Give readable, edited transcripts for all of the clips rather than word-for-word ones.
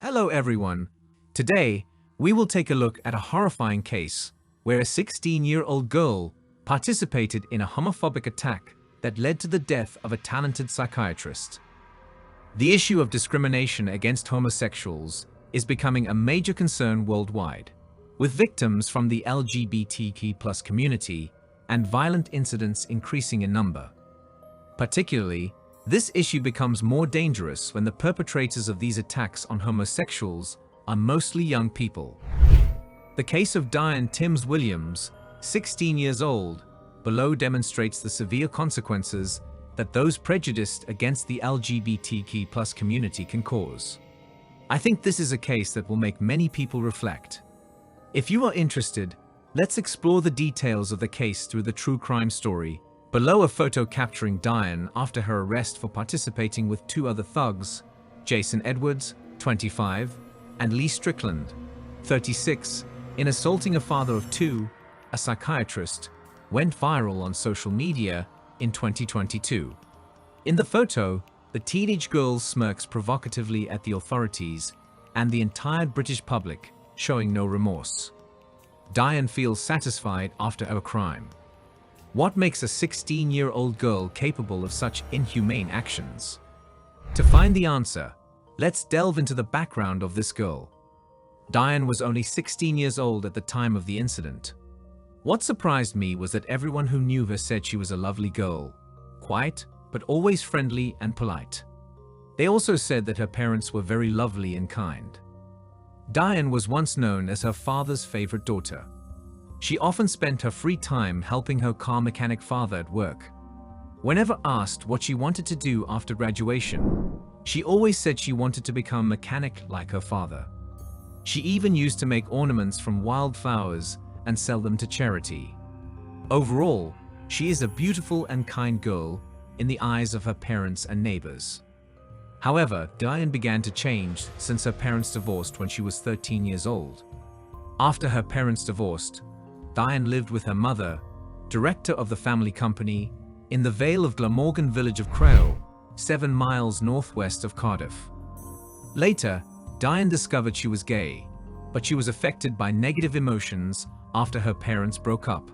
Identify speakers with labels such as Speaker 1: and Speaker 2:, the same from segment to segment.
Speaker 1: Hello everyone. Today, we will take a look at a horrifying case where a 16-year-old girl participated in a homophobic attack that led to the death of a talented psychiatrist. The issue of discrimination against homosexuals is becoming a major concern worldwide, with victims from the LGBTQ+ community and violent incidents increasing in number. Particularly, this issue becomes more dangerous when the perpetrators of these attacks on homosexuals are mostly young people. The case of Dionne Timms Williams, 16 years old, below demonstrates the severe consequences that those prejudiced against the LGBTQ+ community can cause. I think this is a case that will make many people reflect. If you are interested, let's explore the details of the case through the true crime story. Below a photo capturing Dionne after her arrest for participating with two other thugs, Jason Edwards, 25, and Lee Strickland, 36, in assaulting a father of two, a psychiatrist, went viral on social media in 2022. In the photo, the teenage girl smirks provocatively at the authorities and the entire British public, showing no remorse. Dionne feels satisfied after her crime. What makes a 16-year-old girl capable of such inhumane actions? To find the answer, let's delve into the background of this girl. Dionne was only 16 years old at the time of the incident. What surprised me was that everyone who knew her said she was a lovely girl, quiet, but always friendly and polite. They also said that her parents were very lovely and kind. Dionne was once known as her father's favorite daughter. She often spent her free time helping her car mechanic father at work. Whenever asked what she wanted to do after graduation, she always said she wanted to become a mechanic like her father. She even used to make ornaments from wildflowers and sell them to charity. Overall, she is a beautiful and kind girl in the eyes of her parents and neighbors. However, Dionne began to change since her parents divorced when she was 13 years old. After her parents divorced, Dionne lived with her mother, director of the family company, in the Vale of Glamorgan village of Crewe, 7 miles northwest of Cardiff. Later, Dionne discovered she was gay, but she was affected by negative emotions after her parents broke up.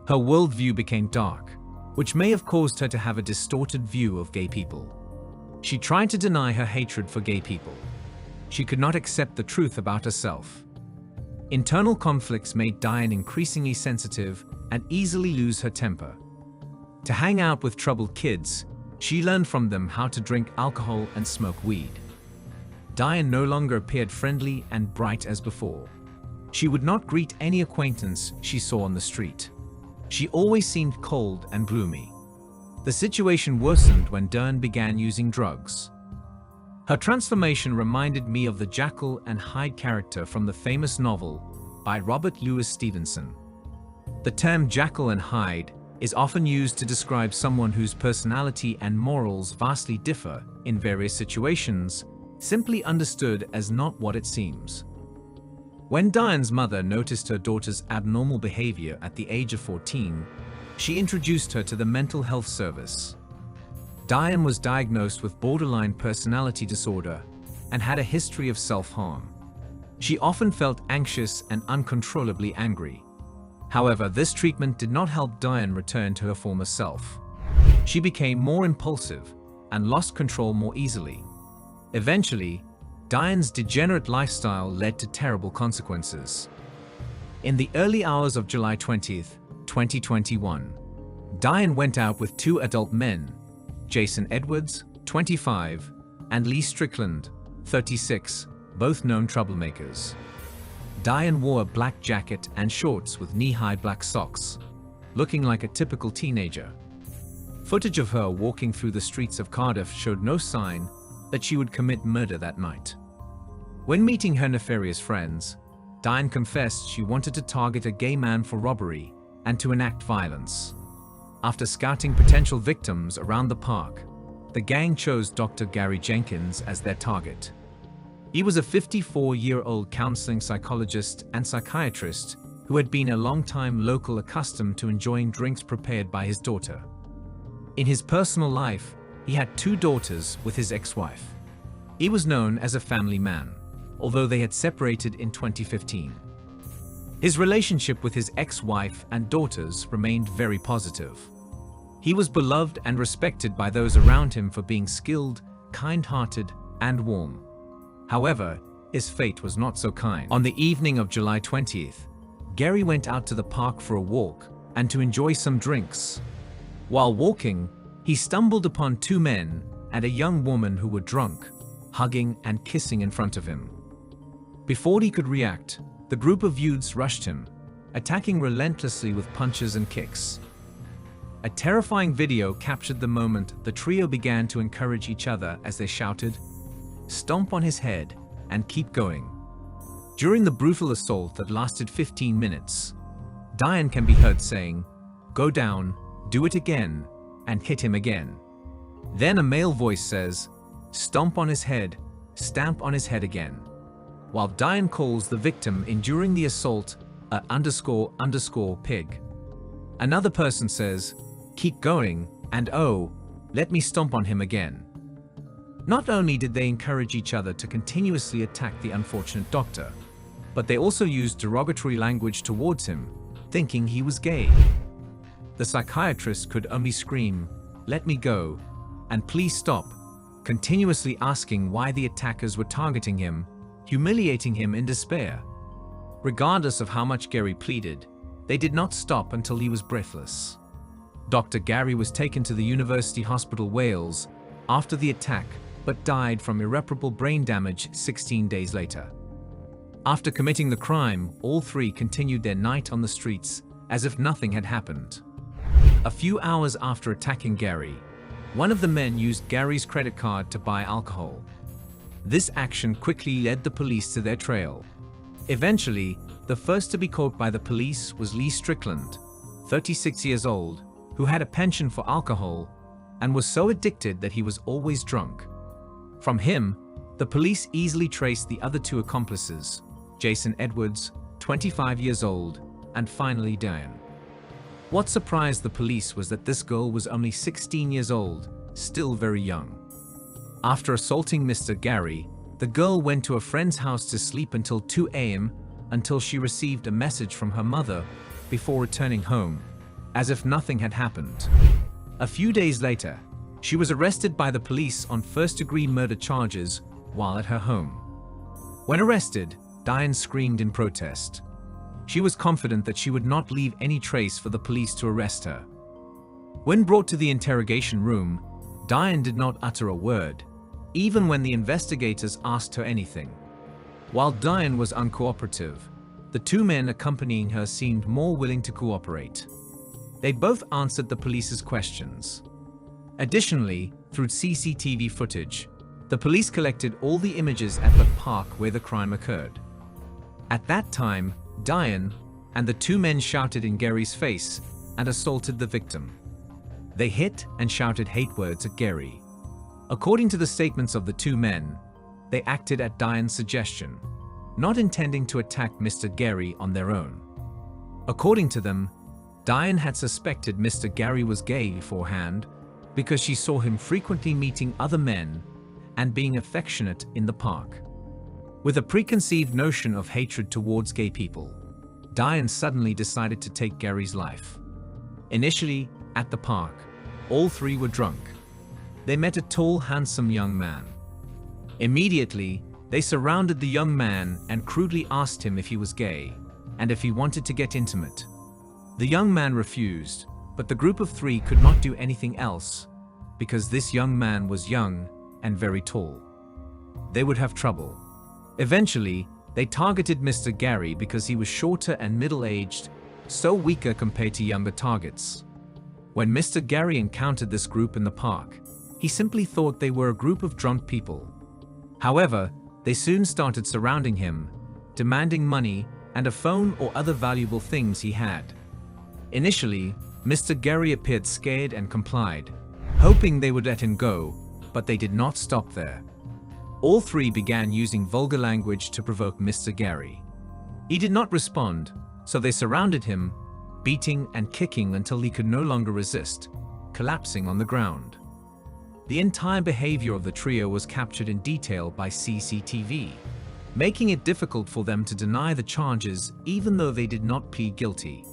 Speaker 1: Her worldview became dark, which may have caused her to have a distorted view of gay people. She tried to deny her hatred for gay people. She could not accept the truth about herself. Internal conflicts made Dionne increasingly sensitive and easily lose her temper. To hang out with troubled kids, she learned from them how to drink alcohol and smoke weed. Dionne no longer appeared friendly and bright as before. She would not greet any acquaintance she saw on the street. She always seemed cold and gloomy. The situation worsened when Dionne began using drugs. Her transformation reminded me of the Jekyll and Hyde character from the famous novel by Robert Louis Stevenson. The term Jekyll and Hyde is often used to describe someone whose personality and morals vastly differ in various situations, simply understood as not what it seems. When Dionne's mother noticed her daughter's abnormal behavior at the age of 14, she introduced her to the mental health service. Dionne was diagnosed with borderline personality disorder and had a history of self-harm. She often felt anxious and uncontrollably angry. However, this treatment did not help Dionne return to her former self. She became more impulsive and lost control more easily. Eventually, Dionne's degenerate lifestyle led to terrible consequences. In the early hours of July 20th, 2021, Dionne went out with two adult men, Jason Edwards, 25, and Lee Strickland, 36, both known troublemakers. Dionne wore a black jacket and shorts with knee-high black socks, looking like a typical teenager. Footage of her walking through the streets of Cardiff showed no sign that she would commit murder that night. When meeting her nefarious friends, Dionne confessed she wanted to target a gay man for robbery and to enact violence. After scouting potential victims around the park, the gang chose Dr. Gary Jenkins as their target. He was a 54-year-old counseling psychologist and psychiatrist who had been a long-time local accustomed to enjoying drinks prepared by his daughter. In his personal life, he had two daughters with his ex-wife. He was known as a family man, although they had separated in 2015. His relationship with his ex-wife and daughters remained very positive. He was beloved and respected by those around him for being skilled, kind-hearted, and warm. However, his fate was not so kind. On the evening of July 20th, Gary went out to the park for a walk and to enjoy some drinks. While walking, he stumbled upon two men and a young woman who were drunk, hugging and kissing in front of him. Before he could react, the group of youths rushed him, attacking relentlessly with punches and kicks. A terrifying video captured the moment the trio began to encourage each other as they shouted, "Stomp on his head and keep going." During the brutal assault that lasted 15 minutes, Dionne can be heard saying, "Go down, do it again, and hit him again." Then a male voice says, "Stomp on his head, stamp on his head again," while Dionne calls the victim enduring the assault a __ pig. Another person says, "Keep going," and "Oh, let me stomp on him again." Not only did they encourage each other to continuously attack the unfortunate doctor, but they also used derogatory language towards him, thinking he was gay. The psychiatrist could only scream, "Let me go," and "Please stop," continuously asking why the attackers were targeting him, humiliating him in despair. Regardless of how much Gary pleaded, they did not stop until he was breathless. Dr. Gary was taken to the University Hospital Wales after the attack, but died from irreparable brain damage 16 days later. After committing the crime, all three continued their night on the streets as if nothing had happened. A few hours after attacking Gary, one of the men used Gary's credit card to buy alcohol. This action quickly led the police to their trail. Eventually, the first to be caught by the police was Lee Strickland, 36 years old, who had a penchant for alcohol and was so addicted that he was always drunk. From him, the police easily traced the other two accomplices, Jason Edwards, 25 years old, and finally Dionne. What surprised the police was that this girl was only 16 years old, still very young. After assaulting Mr. Gary, the girl went to a friend's house to sleep until 2 a.m. until she received a message from her mother before returning home, as if nothing had happened. A few days later, she was arrested by the police on first-degree murder charges while at her home. When arrested, Dionne screamed in protest. She was confident that she would not leave any trace for the police to arrest her. When brought to the interrogation room, Dionne did not utter a word, even when the investigators asked her anything. While Dionne was uncooperative, the two men accompanying her seemed more willing to cooperate. They both answered the police's questions. Additionally, through CCTV footage, the police collected all the images at the park where the crime occurred. At that time, Dionne and the two men shouted in Gary's face and assaulted the victim. They hit and shouted hate words at Gary. According to the statements of the two men, they acted at Dionne's suggestion, not intending to attack Mr. Gary on their own. According to them, Dionne had suspected Mr. Gary was gay beforehand because she saw him frequently meeting other men and being affectionate in the park. With a preconceived notion of hatred towards gay people, Dionne suddenly decided to take Gary's life. Initially, at the park, all three were drunk. They met a tall, handsome young man. Immediately, they surrounded the young man and crudely asked him if he was gay and if he wanted to get intimate. The young man refused, but the group of three could not do anything else because this young man was young and very tall. They would have trouble. Eventually, they targeted Mr. Gary because he was shorter and middle-aged, so weaker compared to younger targets. When Mr. Gary encountered this group in the park, he simply thought they were a group of drunk people. However, they soon started surrounding him, demanding money and a phone or other valuable things he had. Initially, Mr. Gary appeared scared and complied, hoping they would let him go, but they did not stop there. All three began using vulgar language to provoke Mr. Gary. He did not respond, so they surrounded him, beating and kicking until he could no longer resist, collapsing on the ground. The entire behavior of the trio was captured in detail by CCTV, making it difficult for them to deny the charges even though they did not plead guilty.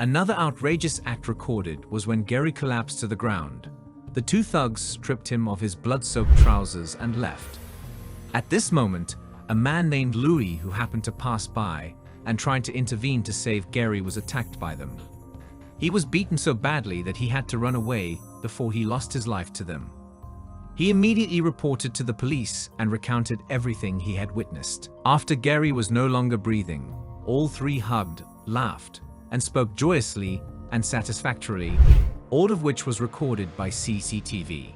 Speaker 1: Another outrageous act recorded was when Gary collapsed to the ground. The two thugs stripped him of his blood-soaked trousers and left. At this moment, a man named Louis, who happened to pass by and tried to intervene to save Gary, was attacked by them. He was beaten so badly that he had to run away before he lost his life to them. He immediately reported to the police and recounted everything he had witnessed. After Gary was no longer breathing, all three hugged, laughed, and spoke joyously and satisfactorily, all of which was recorded by CCTV.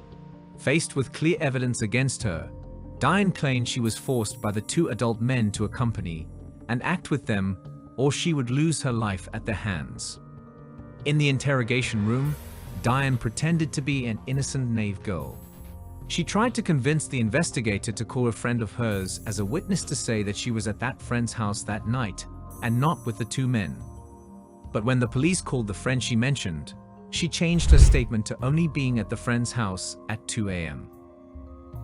Speaker 1: Faced with clear evidence against her, Dionne claimed she was forced by the two adult men to accompany and act with them, or she would lose her life at their hands. In the interrogation room, Dionne pretended to be an innocent, naive girl. She tried to convince the investigator to call a friend of hers as a witness to say that she was at that friend's house that night and not with the two men. But when the police called the friend she mentioned, she changed her statement to only being at the friend's house at 2 a.m.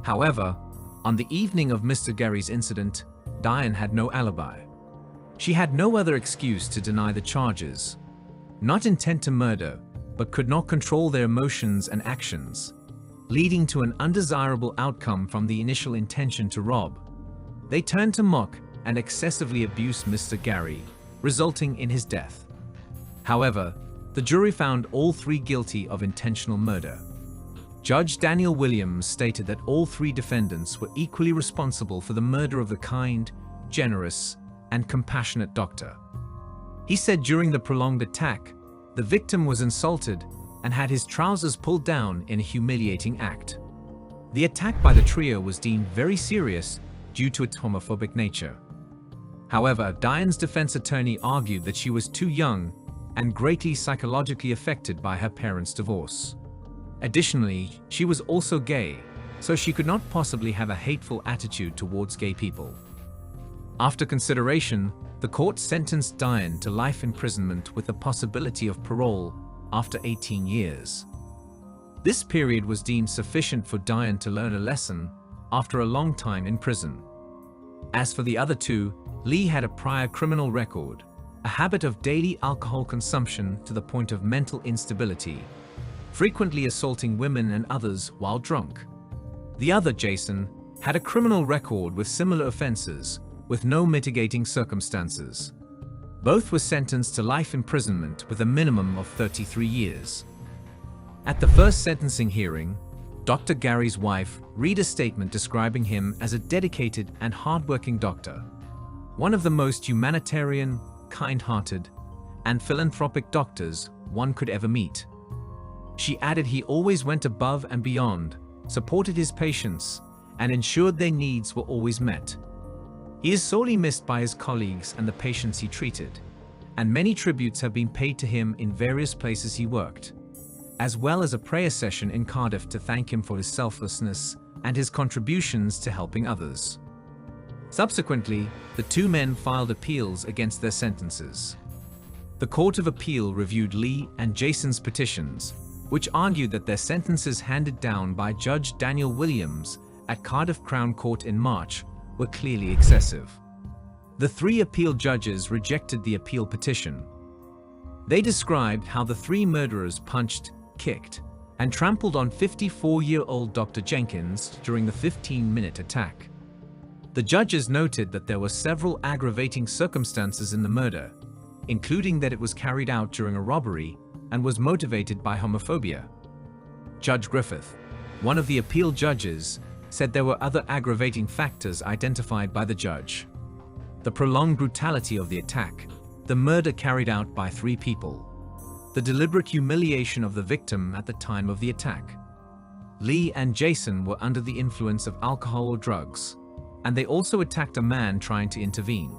Speaker 1: However, on the evening of Mr. Gary's incident, Dionne had no alibi. She had no other excuse to deny the charges. Not intent to murder, but could not control their emotions and actions, leading to an undesirable outcome from the initial intention to rob. They turned to mock and excessively abuse Mr. Gary, resulting in his death. However, the jury found all three guilty of intentional murder. Judge Daniel Williams stated that all three defendants were equally responsible for the murder of the kind, generous, and compassionate doctor. He said during the prolonged attack, the victim was insulted and had his trousers pulled down in a humiliating act. The attack by the trio was deemed very serious due to its homophobic nature. However, Dionne's defense attorney argued that she was too young and greatly psychologically affected by her parents' divorce. Additionally, she was also gay, so she could not possibly have a hateful attitude towards gay people. After consideration, the court sentenced Dionne to life imprisonment with the possibility of parole after 18 years. This period was deemed sufficient for Dionne to learn a lesson after a long time in prison. As for the other two, Lee had a prior criminal record, a habit of daily alcohol consumption to the point of mental instability, frequently assaulting women and others while drunk. The other, Jason, had a criminal record with similar offenses, with no mitigating circumstances. Both were sentenced to life imprisonment with a minimum of 33 years. At the first sentencing hearing, Dr. Gary's wife read a statement describing him as a dedicated and hardworking doctor, one of the most humanitarian, kind-hearted, and philanthropic doctors one could ever meet. She added he always went above and beyond, supported his patients, and ensured their needs were always met. He is sorely missed by his colleagues and the patients he treated, and many tributes have been paid to him in various places he worked, as well as a prayer session in Cardiff to thank him for his selflessness and his contributions to helping others. Subsequently, the two men filed appeals against their sentences. The Court of Appeal reviewed Lee and Jason's petitions, which argued that their sentences handed down by Judge Daniel Williams at Cardiff Crown Court in March were clearly excessive. The three appeal judges rejected the appeal petition. They described how the three murderers punched, kicked, and trampled on 54-year-old Dr. Jenkins during the 15-minute attack. The judges noted that there were several aggravating circumstances in the murder, including that it was carried out during a robbery and was motivated by homophobia. Judge Griffith, one of the appeal judges, said there were other aggravating factors identified by the judge: the prolonged brutality of the attack, the murder carried out by three people, the deliberate humiliation of the victim at the time of the attack. Lee and Jason were under the influence of alcohol or drugs, and they also attacked a man trying to intervene.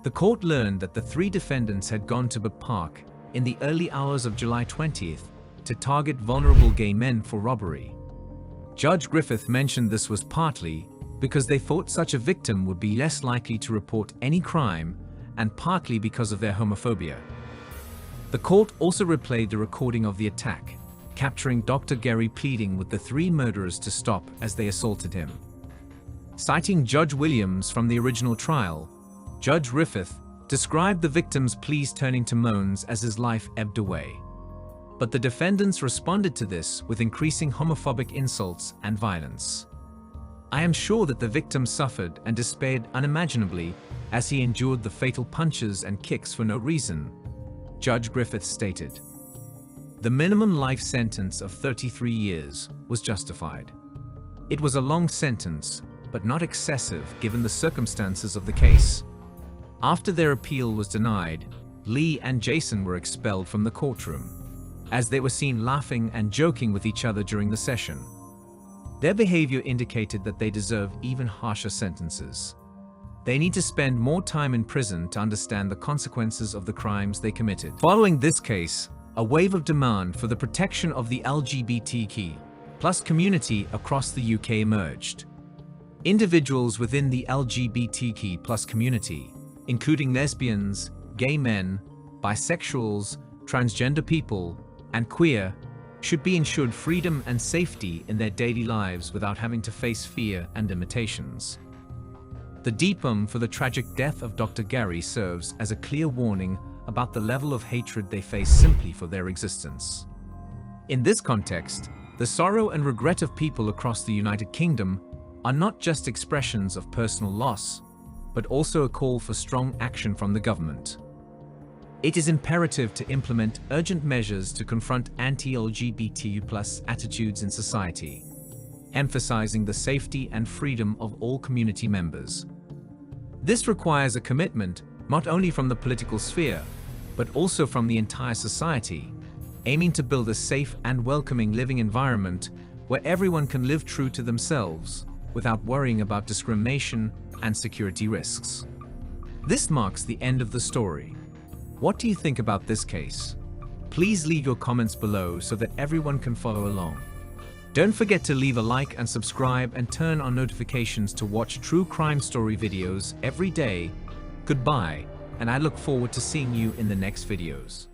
Speaker 1: The court learned that the three defendants had gone to Bud Park in the early hours of July 20th to target vulnerable gay men for robbery. Judge Griffith mentioned this was partly because they thought such a victim would be less likely to report any crime, and partly because of their homophobia. The court also replayed the recording of the attack, capturing Dr. Gary pleading with the three murderers to stop as they assaulted him. Citing Judge Williams from the original trial, Judge Griffith described the victim's pleas turning to moans as his life ebbed away. But the defendants responded to this with increasing homophobic insults and violence. "I am sure that the victim suffered and despaired unimaginably as he endured the fatal punches and kicks for no reason," Judge Griffith stated. The minimum life sentence of 33 years was justified. It was a long sentence, but not excessive given the circumstances of the case. After their appeal was denied, Lee and Jason were expelled from the courtroom, as they were seen laughing and joking with each other during the session. Their behavior indicated that they deserve even harsher sentences. They need to spend more time in prison to understand the consequences of the crimes they committed. Following this case, a wave of demand for the protection of the LGBTQ+ community across the UK emerged. Individuals within the LGBTQ+ community, including lesbians, gay men, bisexuals, transgender people, and queer, should be ensured freedom and safety in their daily lives without having to face fear and limitations. The DTIM for the tragic death of Dr. Gary serves as a clear warning about the level of hatred they face simply for their existence. In this context, the sorrow and regret of people across the United Kingdom are not just expressions of personal loss, but also a call for strong action from the government. It is imperative to implement urgent measures to confront anti-LGBTQ+ attitudes in society, emphasizing the safety and freedom of all community members. This requires a commitment not only from the political sphere, but also from the entire society, aiming to build a safe and welcoming living environment where everyone can live true to themselves without worrying about discrimination and security risks. This marks the end of the story. What do you think about this case? Please leave your comments below so that everyone can follow along. Don't forget to leave a like and subscribe and turn on notifications to watch true crime story videos every day. Goodbye, and I look forward to seeing you in the next videos.